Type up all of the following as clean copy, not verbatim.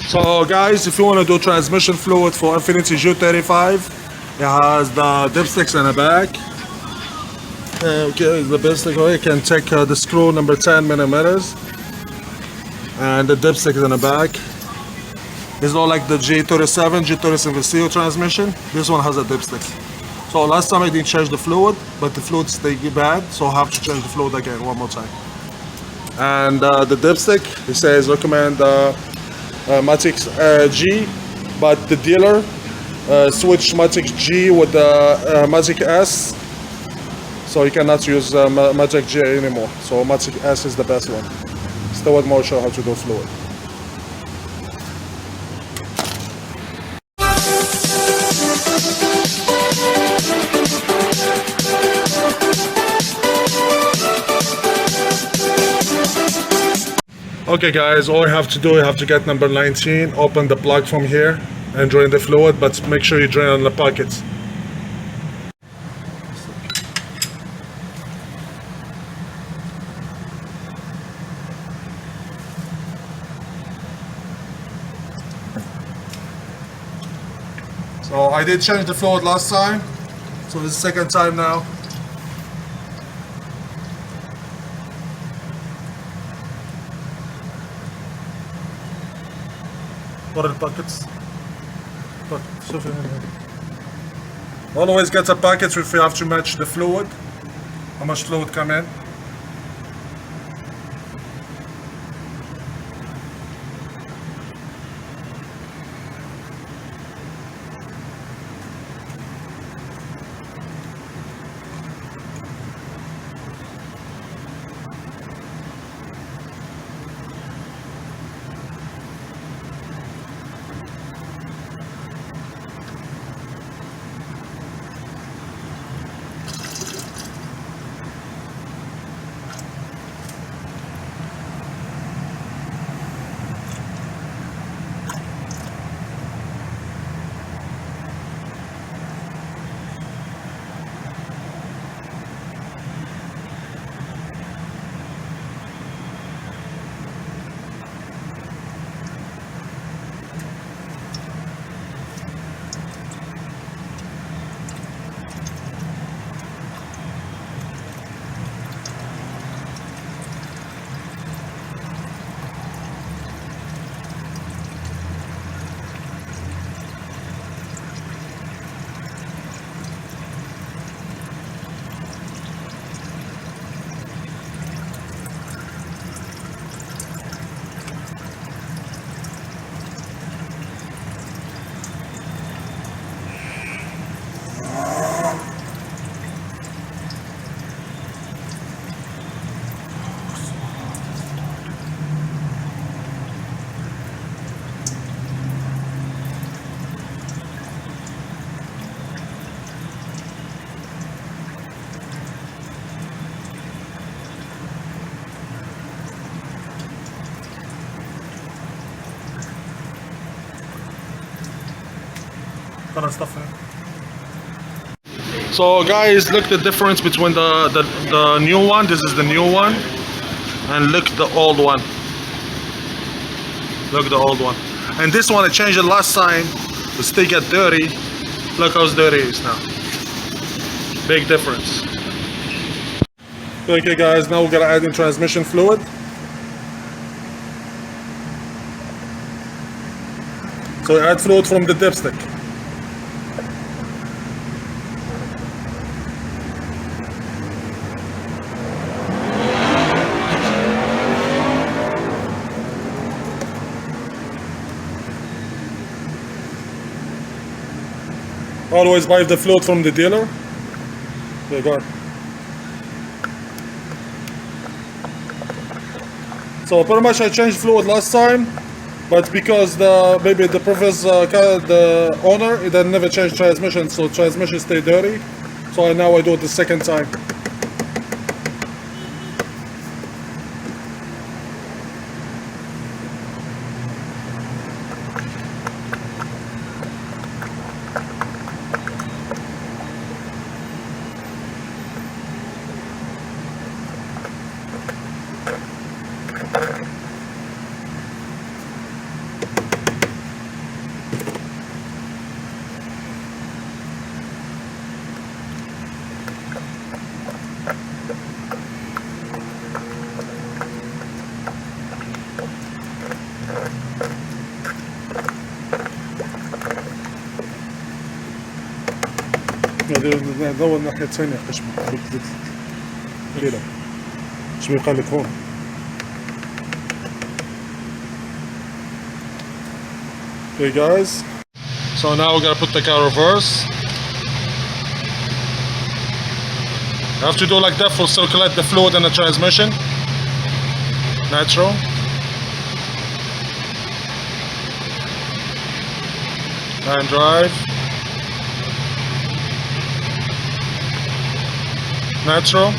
So guys, if you want to do transmission fluid for Infiniti G35, it has the dipsticks in the back. Okay, the dipstick, you can take the screw number 10 millimeters and the dipstick in the back. It's not like the G37, G37 transmission. This one has a dipstick. So last time I didn't change the fluid, but the fluid stayed bad, so I have to change the fluid again one more time. And the dipstick, it says recommend Matic G, but the dealer switched Matic G with the Matic S, so you cannot use Matic G anymore. So Matic S is the best one. Still with more show how to do fluid. Okay guys, all you have to do, you have to get number 19, open the plug from here and drain the fluid, but make sure you drain on the pockets. So I did change the fluid last time, so this is the second time now. What are the buckets? Always get a bucket if you have to match the fluid. How much fluid come in? So guys, look the difference between the new one, this is the new one, and look the old one. Look the old one. And this one I changed it last time, it still get dirty. Look how dirty it is now. Big difference. Okay guys, now we're gonna add in transmission fluid. So add fluid from the dipstick. Always buy the fluid from the dealer. Okay, go on. So pretty much I changed fluid last time, but because maybe the previous the owner, it had never changed transmission, so transmission stayed dirty. So now I do it the second time. دور الناحية الثانية خشمة كده مش بيخليك هون. Okay guys, so now we're gonna put the car reverse. You have to do like that for circulate the fluid in the transmission. Natural. And drive. Natural.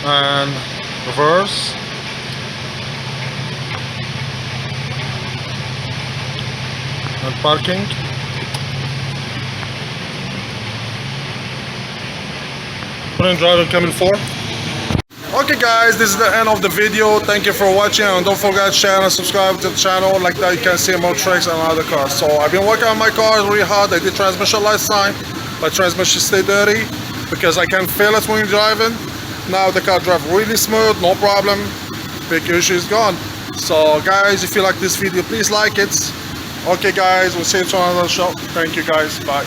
And reverse. And parking. Put in driver coming for. Okay guys, this is the end of the video. Thank you for watching, and don't forget to share and subscribe to the channel. Like that you can see more tricks and other cars. So I've been working on my car really hard. I did transmission last time, but transmission stay dirty because I can feel it when you're driving. Now the car drives really smooth, no problem. Big issue is gone. So guys, if you like this video, please like it. Okay guys, we'll see you to another show. Thank you guys, bye.